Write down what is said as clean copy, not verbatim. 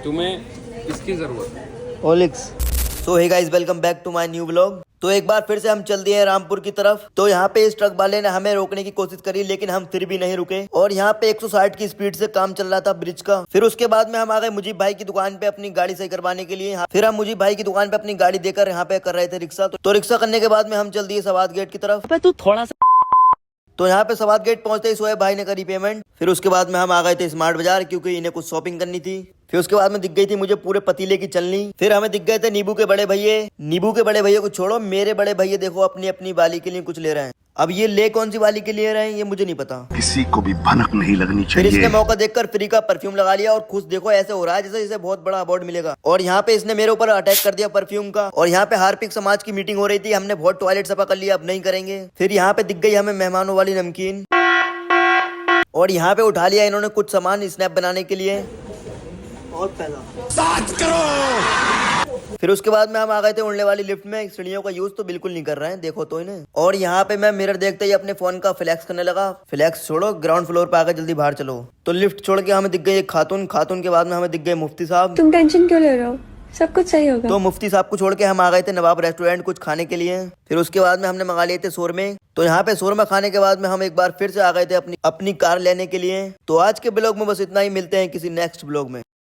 तुम्हें इसकी जरूरत है। ओलिक्स। So hey guys, welcome back to my new blog. तो एक बार फिर से हम चल दिए हैं रामपुर की तरफ। तो यहाँ पे इस ट्रक वाले ने हमें रोकने की कोशिश करी, लेकिन हम फिर भी नहीं रुके और यहाँ पे 160 की स्पीड से काम चल रहा था ब्रिज का। फिर उसके बाद में हम आ गए मुजीब भाई की दुकान पे अपनी गाड़ी सही करवाने के लिए। फिर हम मुजीब भाई की दुकान पे अपनी गाड़ी देकर यहाँ पे कर रहे थे रिक्शा। तो रिक्शा करने के बाद में हम चल दिए सवाद गेट की तरफ। तू थोड़ा सा तो यहाँ पे सवाद गेट पहुंचते ही सोएब भाई ने करी पेमेंट। फिर उसके बाद में हम आ गए थे स्मार्ट बाजार, क्योंकि इन्हें कुछ शॉपिंग करनी थी। फिर उसके बाद में दिख गई थी मुझे पूरे पतीले की चलनी। फिर हमें दिख गए थे नींबू के बड़े भैये। नींबू के बड़े भैया को छोड़ो, मेरे बड़े भैया देखो अपनी अपनी वाली के लिए कुछ ले रहे हैं। अब ये ले कौन सी वाली के लिए रहे हैं ये मुझे नहीं पता। किसी को भी भनक नहीं लगनी फिर चाहिए। इसने मौका देखकर फ्री का परफ्यूम लगा लिया और खुश देखो ऐसे हो रहा है जैसे इसे बहुत बड़ा अवार्ड मिलेगा। और यहाँ पे इसने मेरे ऊपर अटैक कर दिया परफ्यूम का। और यहाँ पे हार्पिक समाज की मीटिंग हो रही थी, हमने बहुत टॉयलेट सफा कर लिया, अब नहीं करेंगे। फिर यहाँ पे दिख गई हमें मेहमानों वाली नमकीन और यहाँ पे उठा लिया इन्होंने कुछ सामान स्नैप बनाने के लिए। और फिर उसके बाद में हम आ गए थे उड़ने वाली लिफ्ट में। सीढ़ियों का यूज तो बिल्कुल नहीं कर रहे हैं, देखो तो इन्हें। और यहाँ पे मैं मिरर देखते ही अपने फोन का फ्लैक्स करने लगा। फ्लैक्स छोड़ो, ग्राउंड फ्लोर पे आकर जल्दी बाहर चलो। तो लिफ्ट छोड़ के हमें दिख गई एक खातून। खातून के बाद में हमें दिख गए मुफ्ती साहब। तुम टेंशन क्यों ले रहे हो, सब कुछ सही होगा। तो मुफ्ती साहब को छोड़ के हम आ गए थे नवाब रेस्टोरेंट कुछ खाने के लिए। फिर उसके बाद में हमने मंगा लिए थे शोरमे। तो यहाँ पे शोरमा खाने के बाद में हम एक बार फिर से आ गए थे अपनी कार लेने के लिए। तो आज के ब्लॉग में बस इतना ही, मिलते हैं किसी नेक्स्ट ब्लॉग में।